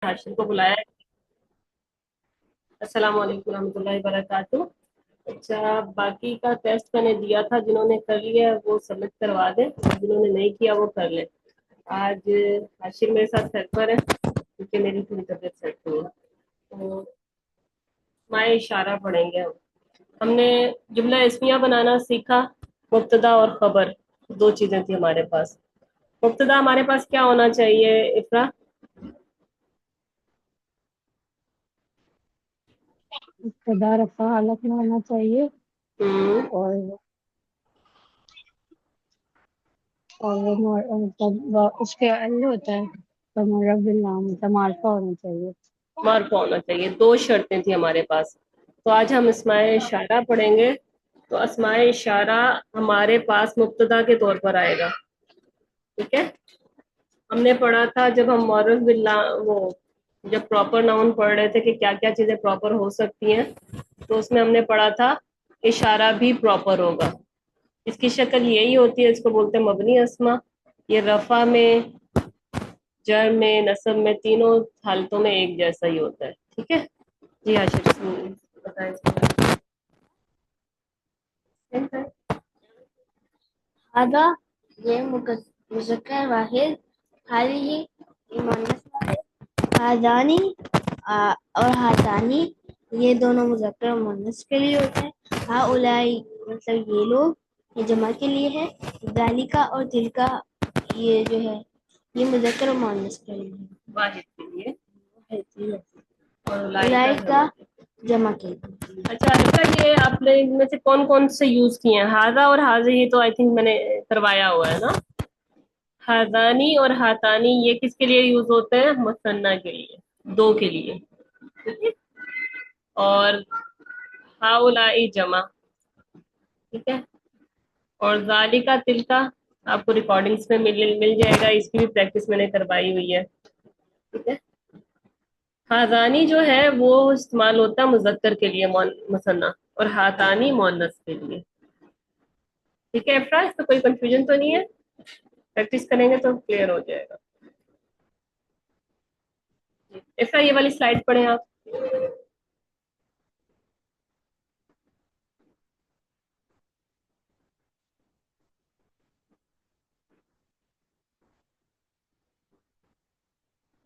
हाशिम को बुलाया है। अस्सलाम वालेकुम रहमतुल्लाहि वबरकातुहू। अच्छा, बाकी का टेस्ट मैंने दिया था, जिन्होंने कर लिया है वो सबमिट करवा दें, और जिन्होंने नहीं किया वो कर लें। आज हाशिम मेरे साथ घर पर है क्योंकि मेरी थोड़ी तबीयत सेट हुई है। तो माए इशारा पढ़ेंगे हम। हमने जुमला इस्मिया बनाना सीखा। मुब्तदा और खबर दो चीजें थी हमारे पास। मुब्तदा हमारे पास क्या होना चाहिए इफ्रा? इब्तदा रफ़ा हालत में होना चाहिए। हम्म। और मतलब उसके अल होता है तो मुरब बिल नाम मतलब मार्फा होना चाहिए। मार्फा होना चाहिए। दो शर्तें थी हमारे पास। तो आज हम अस्माए इशारा पढ़ेंगे। तो अस्माए इशारा हमारे पास मुब्तदा के तौर पर आएगा। ठीक है। हमने पढ़ा था जब हम मौरफ बिल्ला वो जब प्रॉपर नाउन पढ़ रहे थे कि क्या क्या चीजें प्रॉपर हो सकती हैं, तो उसमें हमने पढ़ा था इशारा भी प्रॉपर होगा। इसकी शक्ल यही होती है, इसको बोलते हैं मबनी अस्मा। ये रफा में, जर में, नसब में, तीनों हालतों में एक जैसा ही होता है। ठीक है। जी आशीष बताएं इसके बारे में। هذا ये मुज़क्कर वाहिद, हालिही ये मुअन्नस वाहिद, हादानी और हादानी ये दोनों मुज़क्कर और मुअन्नस के लिए होते हैं। हाउलाई मतलब ये लोग, ये जमा के लिए है। ज़ालिका और तिलका ये जो है ये मुज़क्कर और मुअन्नस के लिए है। वाहिद के लिए है और उलाइका लाइका। जमा के लिए। अच्छा अच्छा, ये आपने इनमें से कौन कौन से यूज किए हैं? हाजा और हाजी तो आई थिंक मैंने करवाया हुआ है ना। हाजानी और हातानी ये किसके लिए यूज होते हैं? मुसन्ना के लिए, दो के लिए। ठीक है। और हाउलाई जमा। ठीक है। और जालिका तिलका आपको रिकॉर्डिंग्स में मिल मिल जाएगा, इसकी भी प्रैक्टिस मैंने करवाई हुई है। ठीक है। हाजानी जो है वो इस्तेमाल होता है मुजक्कर के लिए, मुसन्ना, और हातानी मुअन्नस के लिए। ठीक है इफ्रा, इसमें कोई कंफ्यूजन तो नहीं है? प्रैक्टिस करेंगे तो क्लियर हो जाएगा। इफ्रा ये वाली स्लाइड पढ़ें आप।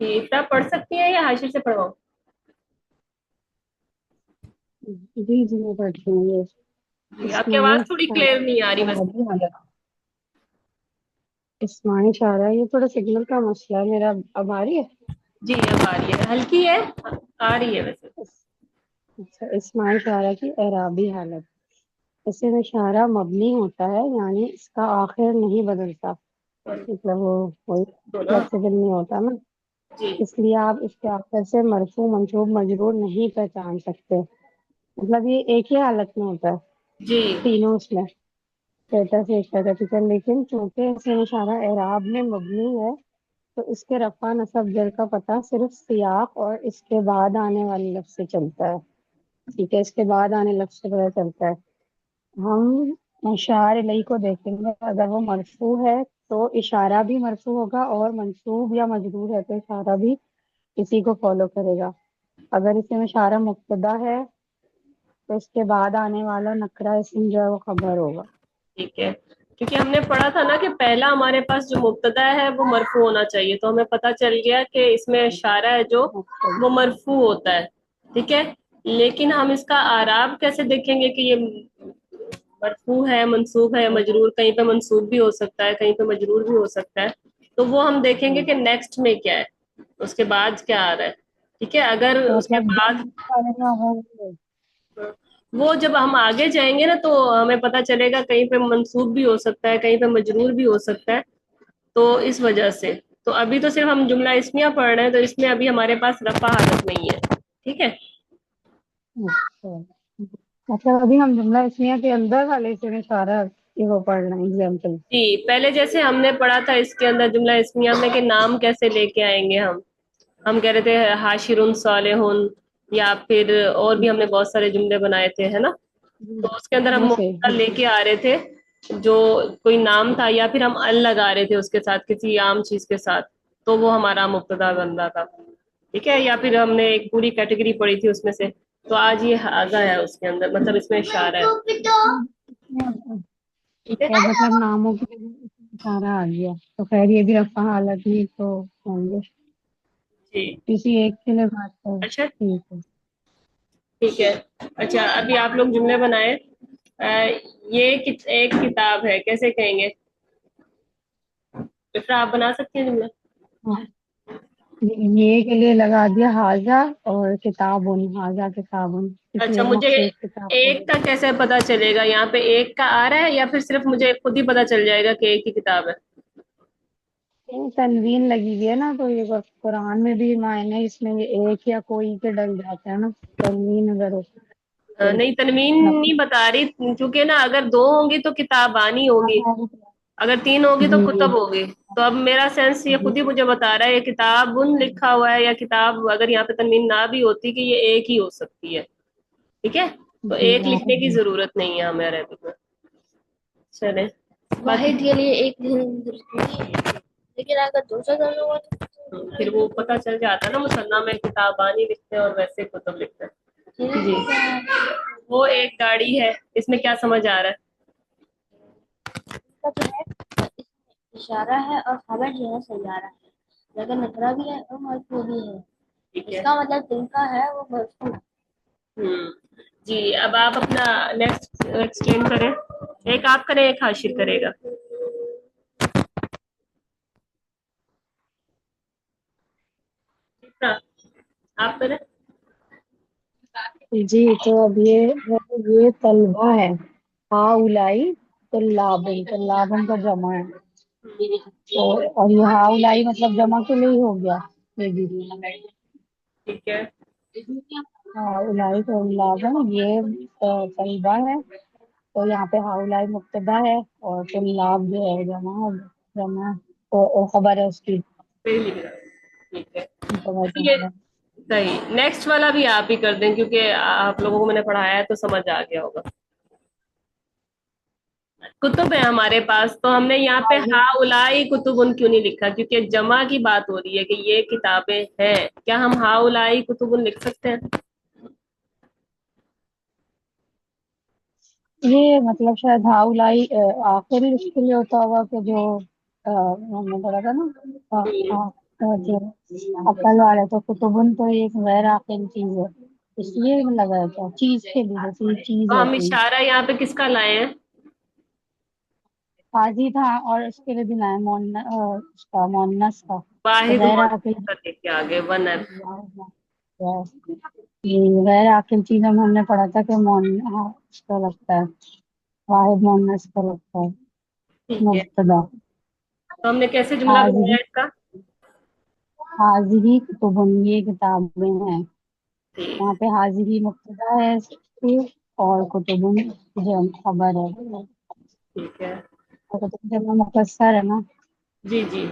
ये इफ्रा पढ़ सकती है या हाशिर से पढ़वाऊं? जी जी मैं पढ़ती हूँ ये। जी, आपकी आवाज इस्माइल थोड़ी क्लियर नहीं आ रही बस। इस्माइल इशारा ये थोड़ा सिग्नल का मसला है मेरा। अब आ रही है। जी अब आ रही है, हल्की है, आ रही है वैसे। अच्छा, इस्माइल इशारा की एराबी हालत। इसमें इशारा मबनी होता है यानी इसका आखिर नहीं बदलता। मतलब वो कोई दोनों। फ्लेक्सिबल नहीं होता ना। जी इसलिए आप इसके आखिर से मरफू मंसूब मजरूर नहीं पहचान सकते। मतलब ये एक ही हालत में होता है जी। तीनों उसमें। स्टेटस एक ठीक है, लेकिन चूंकि इसमें इशारा एराब में मबनी है तो इसके रफा नसब जर का पता सिर्फ सियाक और इसके बाद आने वाले लफ्ज से चलता है। ठीक है, इसके बाद आने लफ्ज से पता चलता है। हम इशार इलही को देखेंगे, अगर वो मरफू है तो इशारा भी मरफू होगा, और मंसूब या मजरूर है तो इशारा भी इसी को फॉलो करेगा। अगर इसमें इशारा मुब्तदा है तो इसके बाद आने वाला नकरा इसम जो है वो खबर होगा। ठीक है। क्योंकि हमने पढ़ा था ना कि पहला हमारे पास जो मुब्तदा है वो मरफू होना चाहिए, तो हमें पता चल गया कि इसमें इशारा है जो वो मरफू होता है। ठीक है। लेकिन हम इसका आराब कैसे देखेंगे कि ये मरफू है, मंसूब है, मजरूर? कहीं पे मंसूब भी हो सकता है, कहीं पे मजरूर भी हो सकता है। तो वो हम देखेंगे कि नेक्स्ट में क्या है, उसके बाद क्या आ रहा है। ठीक है। अगर तो उसके मतलब बाद दो वो जब हम आगे जाएंगे ना, तो हमें पता चलेगा कहीं पे मंसूब भी हो सकता है, कहीं पे मजरूर भी हो सकता है। तो इस वजह से तो अभी तो सिर्फ हम जुमला इसमिया पढ़ रहे हैं, तो इसमें अभी हमारे पास रफा हालत नहीं है। ठीक है। अच्छा, मतलब अभी हम जुमला इसमिया के अंदर वाले से इशारा ये वो पढ़ रहे हैं एग्जाम्पल। जी, पहले जैसे हमने पढ़ा था इसके अंदर जुमला इसमिया में कि नाम कैसे लेके आएंगे हम कह रहे थे हाशिरुन सालेहुन, या फिर और भी हमने बहुत सारे जुमले बनाए थे, है ना। तो उसके अंदर हम जैसे मुब्तदा लेके आ रहे थे, जो कोई नाम था, या फिर हम अल लगा रहे थे उसके साथ किसी आम चीज के साथ, तो वो हमारा मुब्तदा बन रहा था। ठीक है, या फिर हमने एक पूरी कैटेगरी पढ़ी थी उसमें से, तो आज ये हाजा है उसके अंदर, मतलब इसमें इशारा है। ठीक ठीक है। है, मतलब नामों की जगह सारा आ गया, तो खैर ये भी रफा हालत ही तो होंगे। जी। किसी एक के लिए बात कर, अच्छा ठीक है। ठीक है। अच्छा, अभी आप लोग जुमले बनाए। ये एक किताब है, कैसे कहेंगे? इफ्रा, आप बना सकते हैं जुमला? हाँ, ये के लिए लगा दिया हाजा, और किताबुन, हाजा किताबुन, किसी अच्छा, एक मुझे मखसूस किताब को। एक का कैसे पता चलेगा? यहाँ पे एक का आ रहा है, या फिर सिर्फ मुझे खुद ही पता चल जाएगा कि एक ही किताब है? ये तनवीन लगी हुई है ना, तो ये कुरान में भी मायने इसमें ये एक या कोई के डल जाते हैं ना, तनवीन अगर हो तो नहीं, तनवीन नफी। नहीं बता रही, क्योंकि ना अगर दो होंगी तो किताबानी होगी, अगर तीन होगी तो जी कुतब होगी। तो अब मेरा सेंस ये जी खुद ही मुझे बता रहा है, ये किताबुन लिखा हुआ है, या किताब, अगर यहाँ पे तनवीन ना भी होती, कि ये एक ही हो सकती है। ठीक है, तो जी एक लिखने की जी। जरूरत नहीं है हमें अरबिक में। चले बाकी। वाहिद के लिए एक दुरुस्त नहीं है, लेकिन अगर दूसरा करना हुआ फिर वो पता चल जाता है ना, मुसन्ना में किताबानी लिखते हैं और वैसे कुतुब लिखते हैं। जी। तो वो एक गाड़ी है, इसमें क्या समझ आ रहा है? इसका जो है इसमें इशारा है और खबर जो है सैयारा है, अगर नकरा भी है और मरफू भी है। ठीक है। इसका मतलब तिनका है वो मरफू। जी, अब आप अपना नेक्स्ट एक्सप्लेन करें। एक आप करें, एक हाशिर करेगा। हाँ, आप करें। जी, तो अब ये तलबा है, हाउलाई तल्लाबन, तल्लाबन का जमा है। तो और ये हाउलाई मतलब जमा के लिए ही हो गया ये भी। ठीक है। हाउलाई तल्लाबन, ये तलबा है, तो यहाँ पे हाउलाई मुब्तदा है, और तल्लाब जो है जमा तो खबर है उसकी। सही लिख रहा है। ठीक है, मुब्तदा तो ये जमा है। सही। नेक्स्ट वाला भी आप ही कर दें, क्योंकि आप लोगों को मैंने पढ़ाया है तो समझ आ गया होगा। कुतुब है हमारे पास, तो हमने यहाँ पे हाँ, हा उलाई कुतुबुन क्यों नहीं लिखा? क्योंकि जमा की बात हो रही है कि ये किताबें हैं। क्या हम हा उलाई कुतुबुन लिख सकते हैं? ये मतलब शायद हाउलाई आखिर इसके लिए होता होगा कि जो हमने पढ़ा था ना, जो अकल वाले, तो कुतुबन तो एक गैर आखिरी चीज है, इसलिए लगाया था चीज के लिए, जैसे ये चीज तो है हम कोई। इशारा यहाँ पे किसका लाए हैं? हाजी था, और इसके लिए भी लाया उसका मोन्नस का, तो वाहिद गैर आखिरी। मौजूद करके आगे वन है। ये गैर आखिरी चीज हमने पढ़ा था कि उसका लगता है, वाहिद मोन्नस का लगता है ठीक है, मुब्तदा। तो हमने कैसे जुमला बनाया हाजिरी, इसका? हाजिरी कुतुबुन, ये किताबें हैं। ठीक। यहाँ पे हाजिरी मुब्तदा है इसकी, और कुतुबुन जो खबर है, ठीक है। और कुतुब जमा मुकस्सर है ना। जी जी।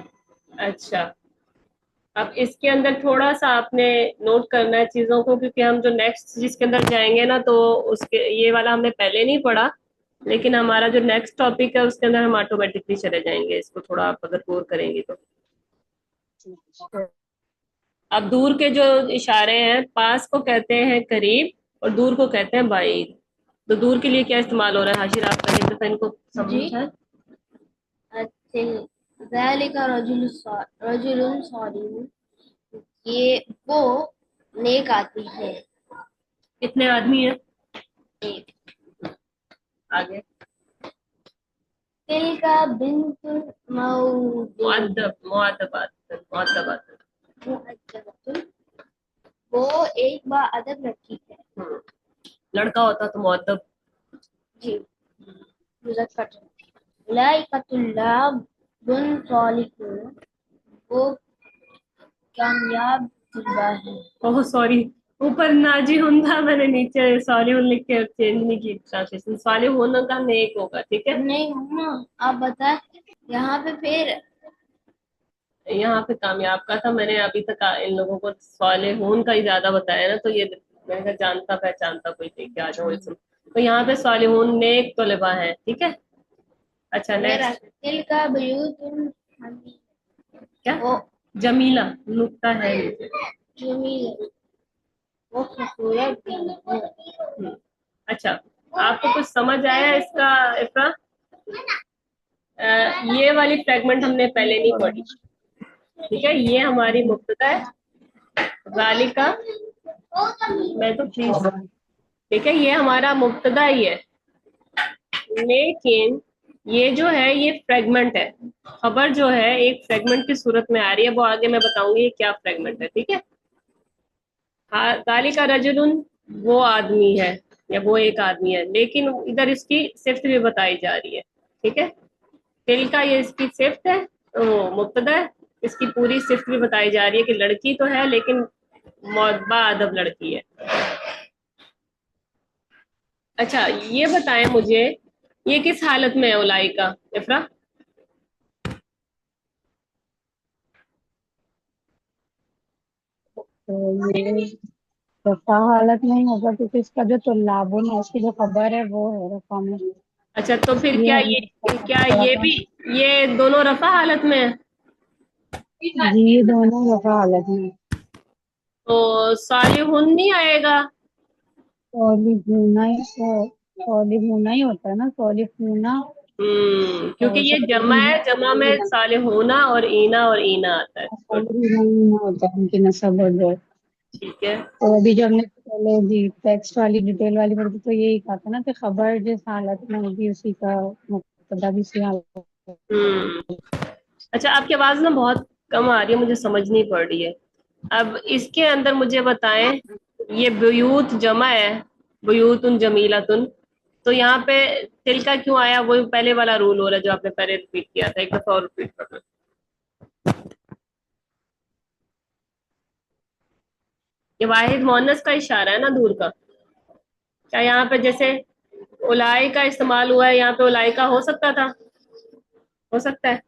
अच्छा, अब इसके अंदर थोड़ा सा आपने नोट करना है चीजों को, क्योंकि हम जो नेक्स्ट जिसके अंदर जाएंगे ना, तो उसके ये वाला हमने पहले नहीं पढ़ा, लेकिन हमारा जो नेक्स्ट टॉपिक है उसके अंदर हम ऑटोमेटिकली चले जाएंगे। इसको थोड़ा आप अगर गौर करेंगे तो। अब दूर के जो इशारे हैं, पास को कहते हैं करीब, और दूर को कहते हैं बाईद। तो दूर के लिए क्या इस्तेमाल हो रहा है? हाशिर, आप करें तो इनको जी। समझा। ज़ालिका रजुलुन सालिहुन, ये वो नेक आदमी है। कितने आदमी हैं? एक। आगे। तिलका बिन्तुल मौदूद, मुअद्दब, मुअद्दबात, मुअद्दबात। मुअद्दबतुन, वो एक बाअदब लड़की है। लड़का होता तो मुअद्दब। जी, मुज़क्कर। उलाइका तुल्लाबुन सालिहून, वो कामयाब तलबा है। ओह सॉरी, ऊपर नाजी हुंदा, मैंने नीचे सॉलिहुन लिख के चेंज नहीं की ट्रांसलेशन। सॉलिहुन का नेक होगा, ठीक है। नहीं मम्मा, आप बताएं यहाँ पे फिर। यहाँ पे कामयाब का था, मैंने अभी तक इन लोगों को सॉलिहुन का ही ज्यादा बताया ना, तो ये मैंने कहा जानता पहचानता कोई देख आ जाओ इसमें। तो यहाँ पे सॉलिहुन नेक तलबा है, ठीक है। अच्छा, मेरा नेक्स्ट। दिल का बयूतुल हमीद, क्या? वो जमीला नुक्ता है नीचे। जमील वो खूबसूरत भी है। अच्छा, आपको कुछ समझ आया इसका इफ्रा? ये वाली फ्रेगमेंट हमने पहले नहीं पढ़ी, ठीक है? ये हमारी मुब्तदा है, ज़ालिका, मैं तो प्लीज, ठीक है? ये हमारा मुब्तदा ही है, लेकिन ये जो है ये फ्रेगमेंट है। खबर जो है एक फ्रेगमेंट की सूरत में आ रही है, वो आगे मैं बताऊंगी ये क्या फ्रेगमेंट है, ठीक है? हाँ, ज़ालिका रजुलुन, वो आदमी है या वो एक आदमी है, लेकिन इधर इसकी सिफ्त भी बताई जा रही है, ठीक है? तिल का ये इसकी सिफ्त है, वो मुब्तदा है, इसकी पूरी सिफ्त भी बताई जा रही है कि लड़की तो है लेकिन बाअदब लड़की है। अच्छा, ये बताएं मुझे, ये किस हालत में है उलाई का, इफ्रा? तो ये रफा हालत नहीं होगा क्योंकि इसका जो तुल्लाबुन है उसकी जो खबर है वो है रफा में। अच्छा, तो फिर ये क्या अभी इसका क्या थोड़ा ये सा। भी, ये दोनों रफा हालत में है? जी ये दोनों रफा हालत में। तो सालिहुन नहीं आएगा? सॉलिहूना ही सॉलिहूना ही होता है ना, सॉलिहूना। क्योंकि और ये जमा है, जमा में सॉलिहूना सालिहुना और ईना आता है। गुड, सॉलिहूना होता है उनकी नस्ब और जो। ठीक है। तो अभी जो हमने पहले जी टेक्स्ट वाली डिटेल वाली पढ़ी थी तो यही कहा था ना कि खबर जिस हालत में होगी उसी का मुब्तदा भी उसी हालत में। हम्म अच्छा, आपकी आवाज ना बहुत कम आ रही है, मुझे समझ नहीं पड़ रही है। अब इसके अंदर मुझे बताएं, ये बुयूत जमा है, बुयूतुन जमीलतुन, तो यहाँ पे तिल का क्यों आया? वही पहले वाला रूल हो रहा है जो आपने पहले रिपीट किया था, एक दफा और रिपीट करना। ये वाहिद मोहन्नस का इशारा है ना, दूर का। क्या यहाँ पे जैसे उलाई का इस्तेमाल हुआ है, यहाँ पे उलाई का हो सकता था, हो सकता है,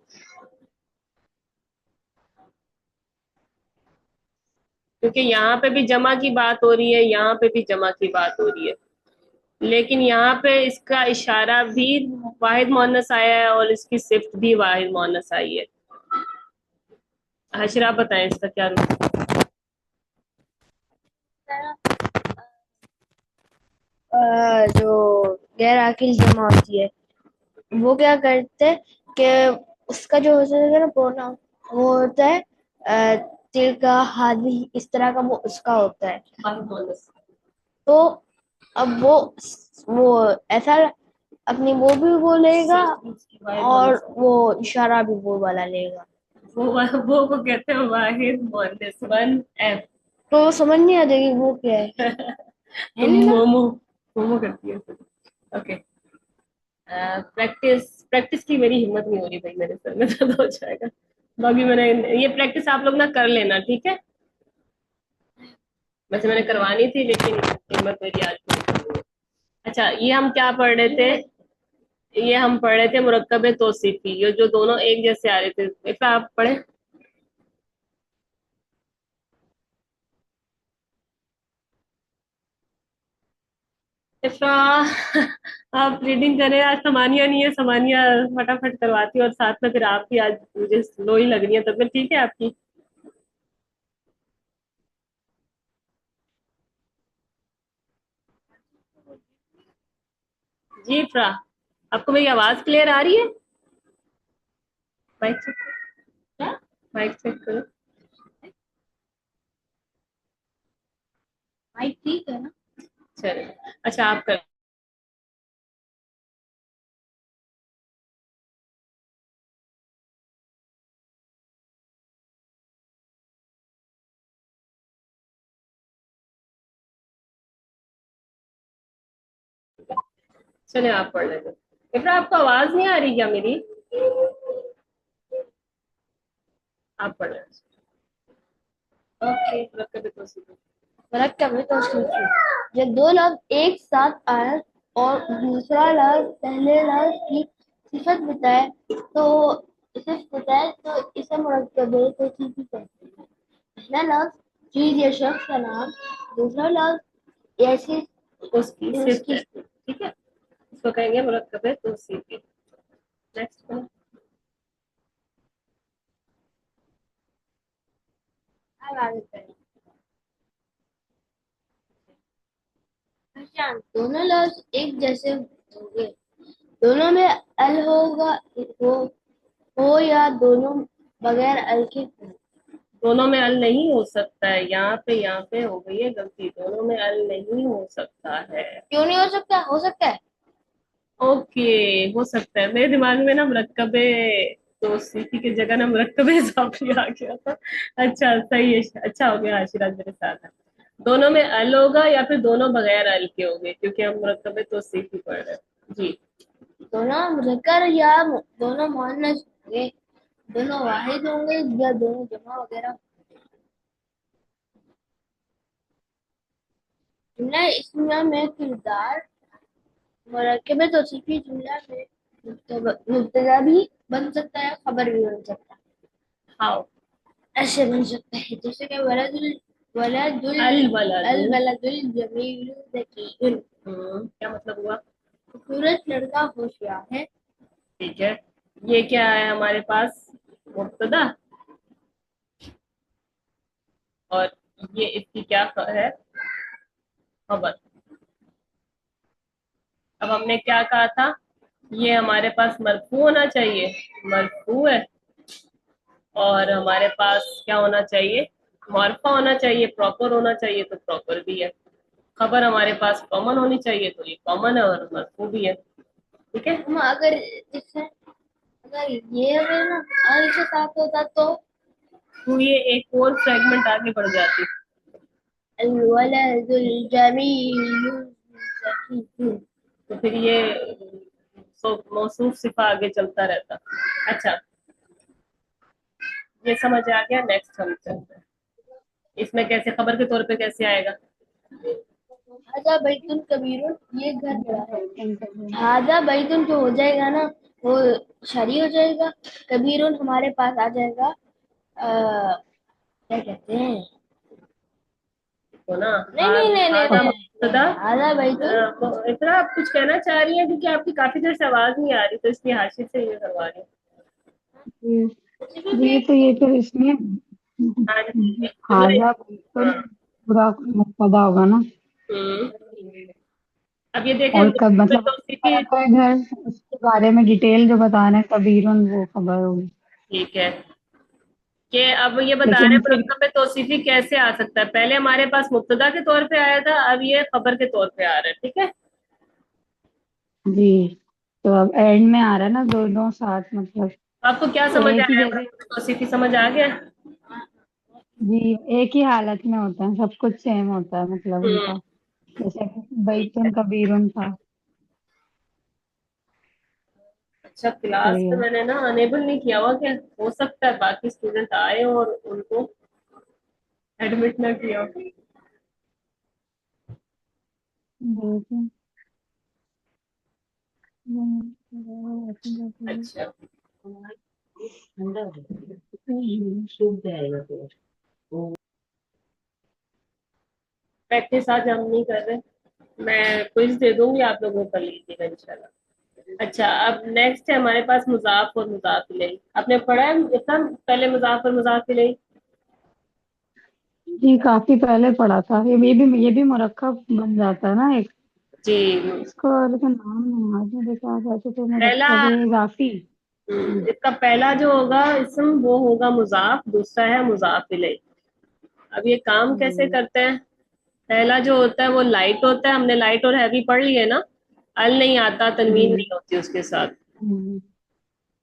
क्योंकि यहाँ पे भी जमा की बात हो रही है, यहाँ पे भी जमा की बात हो रही है, लेकिन यहाँ पे इसका इशारा भी वाहिद मोहन्नस आया है और इसकी सिफ्त भी वाहिद मोहन्नस आई है। हशरा, आप बताएं इसका क्या रूल? जो गैर आकिल जमा होती है वो क्या करते हैं कि उसका जो होता है ना प्रोनाउन, वो होता है तिल का हादी, इस तरह का वो उसका होता है। वाहिद मोहन्नस। तो अब वो ऐसा अपनी वो भी बोलेगा वाहिद और मोहन्नस, वो इशारा भी वो वाला लेगा। वो कहते हैं वाहिद मोहन्नस, वन एफ। तो समझ नहीं आ जाएगी वो क्या है तुम नहीं ना। मोमो, मोमो करती है। ओके, प्रैक्टिस प्रैक्टिस की मेरी हिम्मत नहीं हो रही भाई, मेरे सर में दर्द हो जाएगा। बाकी मैंने ये प्रैक्टिस आप लोग ना कर लेना, ठीक है? वैसे मैंने करवानी थी लेकिन हिम्मत मेरी आज नहीं हो रही है। अच्छा, ये हम क्या पढ़ रहे थे? ये हम पढ़ रहे थे मुरक्कब तौसीफी, ये जो दोनों एक जैसे आ रहे थे, इतना आप पढ़े। इफ्रा, आप रीडिंग करें, आज समानिया नहीं है, समानिया फटाफट करवाती और साथ में फिर आपकी आज मुझे स्लो ही लग रही है तबीयत, ठीक है आपकी? जी इफ्रा, आपको मेरी आवाज क्लियर आ रही है? माइक चेक, माइक चेक करो। माइक ठीक है ना। चलिए, अच्छा आप कर, चलिए आप पढ़ लेंगे। इफ्रा, आपको आवाज नहीं आ रही क्या मेरी? आप पढ़ लें। ओके, मुरक्कब तौसीफी। मरकब है तो सोचिए, जब दो लफ्ज एक साथ आए और दूसरा लफ्ज पहले लफ्ज की सिफत बताए तो इसे मरकब है तो सीखी कहते हैं। पहला लफ्ज चीज या शख्स का नाम, दूसरा लफ्ज ऐसी उसकी सिर्फ उसकी। है, ठीक है? इसको कहेंगे मुरक्कब तौसीफी। नेक्स्ट, आगे करें। जान दोनों लफ्ज एक जैसे होंगे, दोनों में अल होगा हो या दोनों बगैर अल के हो। दोनों में अल नहीं हो सकता है, यहाँ पे हो गई है गलती, दोनों में अल नहीं हो सकता है। क्यों नहीं हो सकता? हो सकता है। ओके, हो सकता है। मेरे दिमाग में ना मरकबे तो सीटी की जगह ना मरकबे इजाफी आ गया था। अच्छा सही है, अच्छा हो गया आशीर्वाद मेरे साथ है। दोनों में अल होगा या फिर दोनों बगैर अल के होंगे, क्योंकि हम मरकबे तो सीटी पढ़ रहे हैं जी। दोनों मुज़क्कर या दोनों मुअन्नस होंगे, दोनों वाहिद होंगे या दोनों जमा वगैरह। जुमला इस्मिया में किरदार मुरक्कब तौसीफी जुमला में मुब्तदा भी बन सकता है, खबर भी बन सकता है। हाउ? ऐसे बन सकता है जैसे कि वलदुल अल वलद। अल वलदुल जमीलु ज़कीयुन, क्या मतलब हुआ? खूबसूरत लड़का होशियार है। ठीक है, ये क्या है हमारे पास? मुब्तदा, और ये इसकी क्या है? खबर। अब हमने क्या कहा था, ये हमारे पास मरफू होना चाहिए, मरफू है। और हमारे पास क्या होना चाहिए? मौरफा होना चाहिए, प्रॉपर होना चाहिए, तो प्रॉपर भी है। खबर हमारे पास कॉमन होनी चाहिए, तो ये कॉमन है और मरफू भी है। ठीक है, हम अगर जैसे अगर ये अगर ना अल के साथ होता तो ये एक और फ्रेगमेंट आगे बढ़ जाती। अल वलदुल जमीलु ज़कीयुन। तो फिर ये मौसूफ सिफा आगे चलता रहता। अच्छा, ये समझ आ गया। नेक्स्ट हम चलते हैं, इसमें कैसे खबर के तौर पे कैसे आएगा? हाजा बैतुन कबीरुन, ये घर बड़ा है। हाजा बैतुन जो हो जाएगा ना वो शरी हो जाएगा, कबीरुन हमारे पास आ जाएगा क्या कहते हैं, तो ना नहीं नहीं नहीं हादा नहीं मुब्तदा। नहीं, हाजा बैतुन। इतना आप कुछ कहना चाह रही हैं, क्योंकि आपकी काफी देर से आवाज नहीं आ रही, तो इसलिए हाशिर से ये करवा रही हूँ। जी जी, तो ये फिर इसमें हाँ जी, जुमला। हाजा बिल्कुल हाँ। पूरा मुब्तदा होगा ना, हम्म। अब ये देखें, और कब मुरक्कब मतलब तौसीफी। है घर उसके बारे में डिटेल जो बताना है कबीरुन वो खबर होगी। ठीक है, कि अब ये बता रहे हैं लेकिन फिर मुरक्कब तौसीफी कैसे आ सकता है। पहले हमारे पास मुब्तदा के तौर पे आया था, अब ये खबर के तौर पे आ रहा है। ठीक है, जी, तो अब एंड में आ रहा है ना दोनों साथ, मतलब आपको क्या समझ एक ही आया? जैसे। मुरक्कब तौसीफी समझ आ गया? जी, एक ही हालत में होता है, सब कुछ सेम होता है मतलब हम्म। उनका, जैसे ठीक बैतुन है। कबीरुन था। अच्छा, क्लास सही पे है। मैंने ना अनेबल नहीं किया हुआ, क्या हो सकता है बाकी स्टूडेंट आए और उनको एडमिट ना किया हो। देखिए। अच्छा, प्रैक्टिस आज हम नहीं कर रहे, मैं क्विज दे दूंगी, आप लोगों को कर लीजिएगा इंशाल्लाह। अच्छा, अब नेक्स्ट है हमारे पास मुजाफ और मुजाफ इलैही। आपने पढ़ा है इतना पहले मुजाफ और मुजाफ इलैही? जी, काफी पहले पढ़ा था, ये भी मुरक्कब बन जाता है ना एक। जी। इसको लेकिन नाम नहीं याद है, देखा वैसे तो पहला, मुरक्कब इजाफी। इसका पहला जो होगा इसम वो होगा मुजाफ, दूसरा है मुजाफ इलैही। अब ये काम कैसे हम्म, करते हैं? पहला जो होता है वो लाइट होता है, हमने लाइट और हैवी पढ़ लिए ना। अल नहीं आता, तनवीन जी। नहीं होती उसके साथ। हम्म,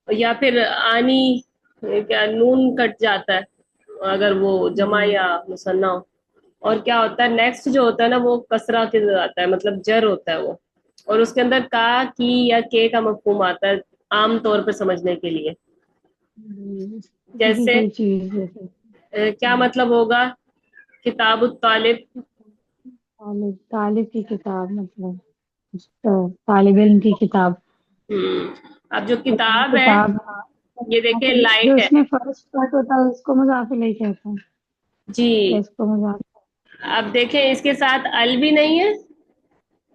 या फिर आनी, क्या नून कट जाता है अगर वो जमा जी। या मुसन्ना हो। और क्या होता है नेक्स्ट जो होता है ना, वो कसरा के आता है, मतलब जर होता है वो। और उसके अंदर का, की या के का मफहूम आता है आम तौर पर समझने के लिए। किसी जैसे कोई चीज जैसे। क्या मतलब होगा? किताब तालिब। तालिब तालिब की किताब मतलब तालिब इल्म की किताब। अब जो लेकिन किताब है, किताब, हाँ, ये देखिए जो लाइट है। इसमें फर्स्ट पार्ट होता है उसको मुजाफिर नहीं कहते हैं, जी। इसको मुजाफिर। अब देखें, इसके साथ अल भी नहीं है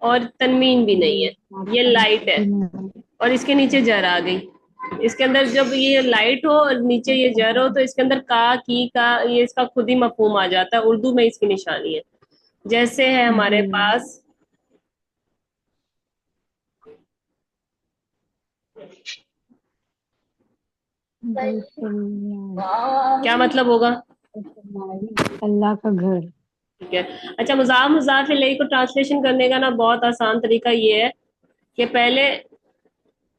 और तनवीन भी नहीं जी, है, ये आपका लाइट है। भी नहीं और इसके नीचे जर आ गई। इसके अंदर जब ये लाइट हो और नीचे ये जर हो, तो इसके अंदर का, की का, ये इसका खुद ही मफहूम आ जाता है। उर्दू में इसकी निशानी है। जैसे है है। हमारे जी। पास بیت اللہ، کیا مطلب ہوگا؟ اللہ کا گھر. ٹھیک ہے. اچھا، مضاف مضاف الیہ کو ٹرانسلیشن کرنے کا نا بہت آسان طریقہ یہ ہے کہ پہلے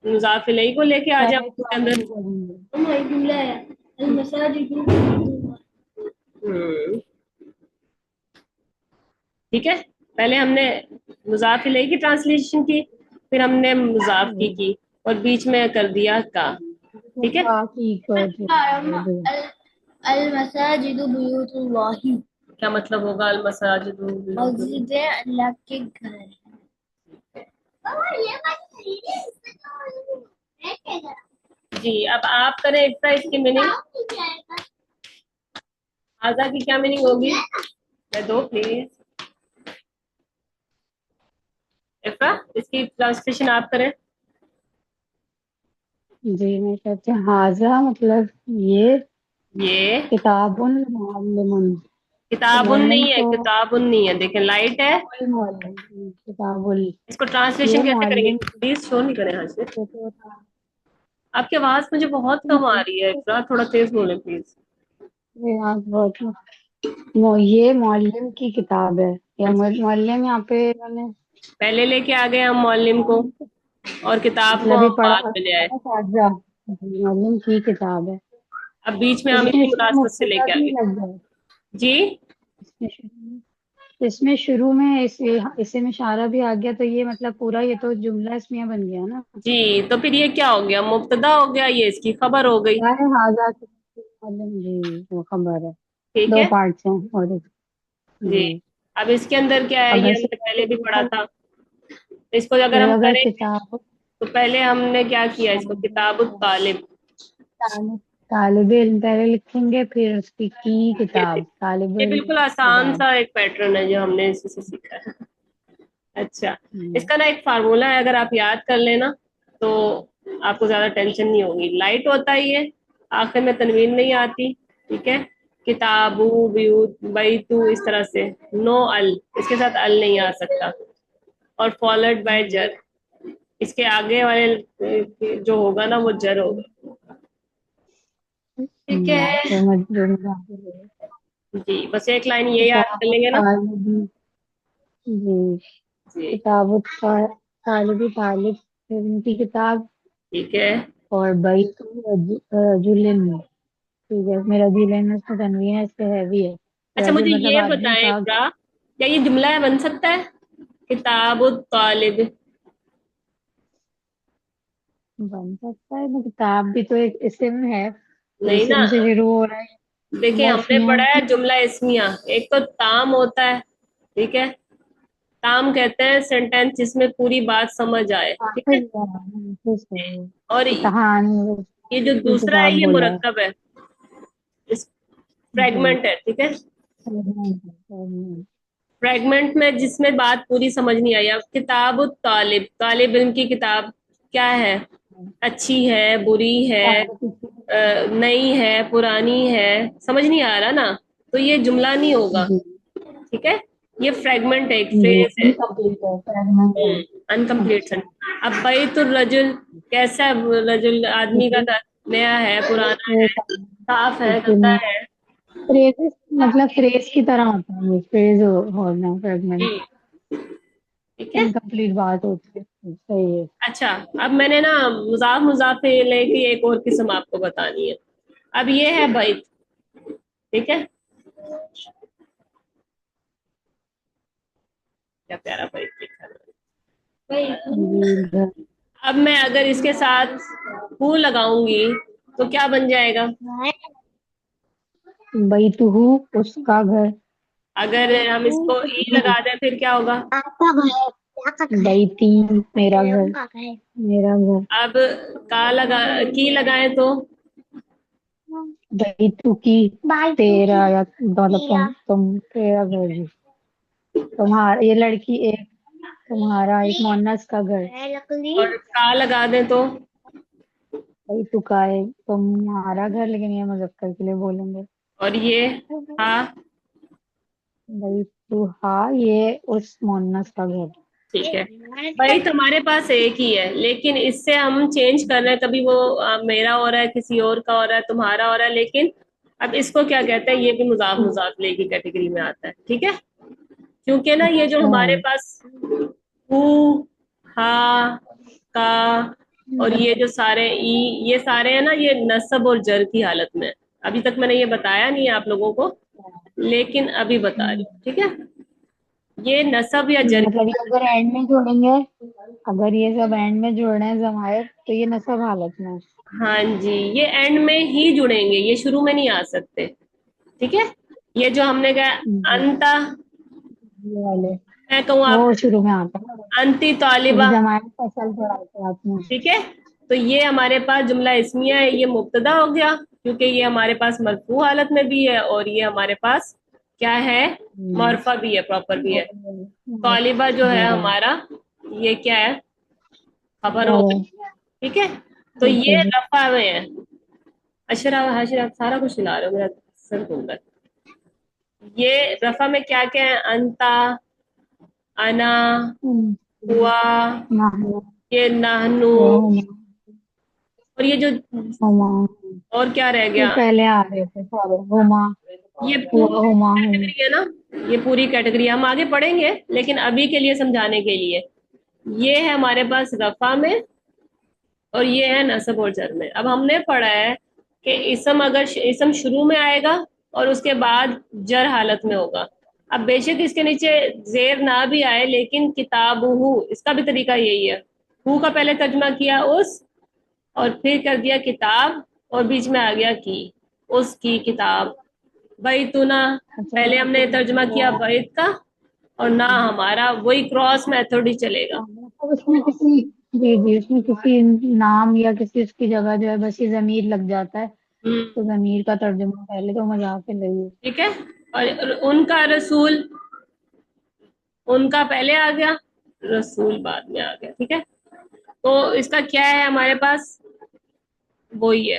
مضاف الیہ کو لے کے آ جاؤ پہلے اس کے اندر. ہماری جملہ ہے المساجد ہوں، ٹھیک ہے. پہلے ہم نے مضاف الیہ کی ٹرانسلیشن کی، پھر ہم نے مضاف کی اور بیچ میں کر دیا کا. ٹھیک ہے. المساجد بیوت اللہ، کیا مطلب ہوگا المساجد؟ مسجد اللہ کے گھر. جی، اب آپ کریں ایکسٹرا اس کی میننگ. آزا کی کیا میننگ ہوگی؟ میں دو پلیز. ایفا، اس کی ٹرانسلیشن آپ کریں. جی میں کہتے ہیں حاضہ مطلب یہ یہ کتاب معلم. کتاب معلم نہیں ہے، تو کتاب نہیں ہے، دیکھیں لائٹ ہے. معلم کتاب اس کو یہ ٹرانسلیشن کیسے کریں گے؟ معلم پلیز شو نہیں کریں یہاں سے. کو تو آپ کی آواز مجھے بہت کم آ رہی ہے، ذرا تھوڑا تیز بولیں پلیز. بہت یہ معلم کی کتاب ہے یا معلم یہاں پہ انہوں نے پہلے لے کے آ گئے ہم معلم کو اور کتاب کو مطلب یہ ہم پڑھا بعد میں لے آئے. اساتذہ معلم کی کتاب ہے. اب بیچ میں ہم اس میں اسی مناسبت سے لے مبتدا کے آ بھی گئے. لگ جائے. جی اس میں شروع میں اسے میں اشارہ بھی آ گیا تو یہ مطلب پورا یہ تو جملہ اسمیہ بن گیا نا. جی، تو پھر یہ کیا ہو گیا؟ مبتدا ہو گیا، یہ اس کی خبر ہو گئی. حاضہ معلم جی وہ خبر ہے. ٹھیک دو ہے. پارٹس ہیں اور جی، جی اب اس کے اندر کیا ہے، اگر یہ ہم نے پہلے بھی پڑھا تھا. اس کو اگر ہم اگر کریں گے کتاب تو پہلے ہم نے کیا کیا، اس کو کتاب الطالب. طالب علم پہلے لکھیں گے پھر اس کی کتاب طالب یہ علم بالکل کے آسان بعد. سا ایک پیٹرن ہے جو ہم نے اسی سے سیکھا ہے. اچھا، اس کا نا ایک فارمولا ہے، اگر آپ یاد کر لینا تو آپ کو زیادہ ٹینشن نہیں ہوگی. لائٹ ہوتا ہے یہ، آخر میں تنوین نہیں آتی. ٹھیک ہے. کتابو بیتو اس طرح سے، نو ال، اس کے ساتھ ال نہیں آ سکتا. اور فالوڈ بائی جر، اس کے آگے والے جو ہوگا نا وہ جر ہوگا. ٹھیک ہے. جی، بس ایک لائن یہ یاد کر کتاب لیں گے نا. طالب جی جی کتاب طالب علم کی کتاب ٹھیک ہے. اور بیت رجل. ٹھیک ہے. میرا دل ہے اس میں تنوین ہے، اس پہ ہیوی ہے. اچھا، رجل مجھے مطلب یہ آدمی بتائیں کا. اقرا، کیا یہ جملہ بن سکتا ہے کتاب الطالب؟ بن سکتا ہے. کتاب بھی تو ایک اسم ہے، نہیں نا، اسم سے شروع ہو رہا ہے. دیکھیں جملہ ہم نے اسمیہ پڑھا ہے جملہ اسمیہ. ایک تو تام ہوتا ہے، ٹھیک ہے. تام کہتے ہیں سینٹینس جس میں پوری بات سمجھ آئے. ٹھیک ہے. اور کہانی یہ جو کی دوسرا ہے کتاب یہ بولا مرکب ہے، اس جی. فریگمنٹ ہے. ٹھیک ہے. فریگمنٹ میں جس میں بات پوری سمجھ نہیں آئی. اب کتاب الطالب، طالب علم کی کتاب کیا ہے؟ اچھی ہے، بری ہے، نئی ہے، پرانی ہے، سمجھ نہیں آ رہا نا، تو یہ جملہ نہیں ہوگا. جی ٹھیک ہے. یہ فریگمنٹ ہے، ایک جی فریز ہے. انکمپلیٹ ہے fragment ہے. انکمپلیٹ اچھا سینٹینس. اب بیت الرجل کیسا رجل؟ آدمی کا گھر نیا ہے، پرانا ہے، صاف ہے، گندا ہے. فریز مطلب فریز کی طرح ہوتا ہے. یہ فریز ہونا فریگمنٹ جی ٹھیک ہے. انکمپلیٹ بات ہوتی ہے. صحیح ہے. اچھا، اب میں نے نا مضاف مضاف الیہ کی ایک اور قسم آپ کو بتانی ہے. اب یہ ہے بیت. ٹھیک ہے. کیا پیارا بیت لکھا جی ہے. گھر. اب میں اگر اس کے ساتھ ہو لگاؤں گی تو کیا بن جائے گا؟ بیتہ اس کا گھر. اگر ہم اس کو ای لگا دیں پھر کیا ہوگا؟ بیتی میرا گھر. میرا گھر. اب کی لگائیں تو بیتو کی تیرا یا تم تیرا گھر. تمہارا یہ لڑکی ایک، تمہارا ایک مونس کا گھر. اور کا لگا دیں تو بیتو کا ہے تمہارا گھر، لیکن یہ مذکر کے لیے بولیں گے. اور یہ ہاں بیتو ہا یہ اس مونس کا گھر. ٹھیک ہے بھائی ہمارے پاس ایک ہی ہے لیکن اس سے ہم چینج کر رہے ہیں کبھی وہ میرا ہو رہا ہے کسی اور کا ہو رہا ہے تمہارا ہو رہا ہے لیکن اب اس کو کیا کہتے ہیں یہ بھی مضاف مضاف لے کی کیٹیگری میں آتا ہے ٹھیک ہے کیونکہ نا یہ جو اچھا ہمارے پاس ہو ہا کا اور یہ جو سارے ای یہ سارے ہیں نا یہ نصب اور جر کی حالت میں ابھی تک میں نے یہ بتایا نہیں ہے آپ لوگوں کو لیکن ابھی بتا رہی ہوں ٹھیک ہے یہ نصب یا جر مطلب یہ اگر اینڈ میں جوڑیں گے، اگر یہ سب اینڈ میں جوڑنا ہے ضمائر تو یہ نصب حالت میں ہے۔ ہاں جی یہ اینڈ میں ہی جڑیں گے یہ شروع میں نہیں آ سکتے ٹھیک ہے یہ جو ہم نے کہا جی انتا یہ والے میں کہوں آپ وہ شروع میں آتا ہے، انتی کیونکہ طالبہ ضمائر فصل پڑھاتے ہیں آپ نے۔ ٹھیک ہے تو یہ ہمارے پاس جملہ اسمیہ ہے یہ مبتدا ہو گیا کیونکہ یہ ہمارے پاس مرفوع حالت میں بھی ہے اور یہ ہمارے پاس کیا ہے معرفہ بھی ہے پراپر بھی ہے طالبہ جو ہے ہمارا یہ کیا ہے خبر ہو گئی ٹھیک ہے تو یہ رفع میں ہے اشرف حاشرف سارا کچھ لا رہے ہو میرا سر گھوم رہا ہے یہ رفع میں کیا کیا ہے انتا انا ہوا یہ نہنو اور یہ جو اور کیا رہ یہ گیا پہلے آ رہے تھے سارے ہما یہ ہوا پوری ہما ہوں۔ کیٹیگری ہے نا یہ پوری کیٹیگری ہم آگے پڑھیں گے لیکن ابھی کے لیے سمجھانے کے لیے یہ ہے ہمارے پاس رفع میں اور یہ ہے نصب اور جر میں اب ہم نے پڑھا ہے کہ اسم اگر اسم شروع میں آئے گا اور اس کے بعد جر حالت میں ہوگا اب بے شک اس کے نیچے زیر نہ بھی آئے لیکن کتاب اس کا بھی طریقہ یہی ہے ہو کا پہلے ترجمہ کیا اس اور پھر کر دیا کتاب اور بیچ میں آ گیا کی اس کی کتاب بیتنا پہلے ہم نے ترجمہ کیا بیت کا اور نہ ہمارا وہی کراس میتھڈ ہی چلے گا اس میں کسی جی جی اس میں کسی نام یا کسی اس کی جگہ جو ہے بس یہ ضمیر لگ جاتا ہے تو ضمیر کا ترجمہ پہلے تو مضاف الیہ ٹھیک ہے اور ان کا رسول ان کا پہلے آ گیا رسول بعد میں آ گیا ٹھیک ہے تو اس کا کیا ہے ہمارے پاس وہی ہے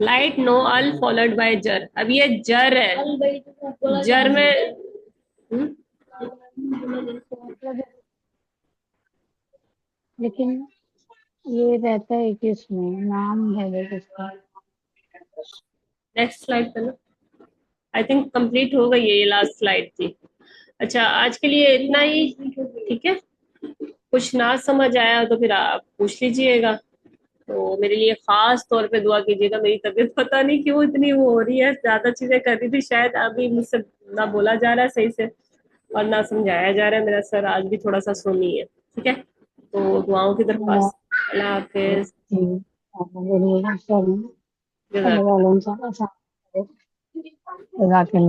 لائٹ نو ال فالوڈ بائی جر اب یہ جر ہے جر میں لیکن یہ رہتا ہے کہ اس میں نام ہے بس اس کا نیکسٹ سلائڈ پہ نا آئی تھنک کمپلیٹ ہو گئی ہے یہ لاسٹ سلائڈ تھی اچھا آج کے لیے اتنا ہی ٹھیک ہے کچھ نہ سمجھ آیا تو پھر آپ پوچھ لیجئے گا تو میرے لیے خاص طور پہ دعا کیجیے گا میری طبیعت پتہ نہیں کیوں اتنی وہ ہو رہی ہے زیادہ چیزیں کر رہی تھی شاید ابھی مجھ سے نہ بولا جا رہا ہے صحیح سے اور نہ سمجھایا جا رہا ہے میرا سر آج بھی تھوڑا سا سنی ہے ٹھیک ہے تو دعاؤں کی درخواست اللہ حافظ ضرور جزاک جزاک اللہ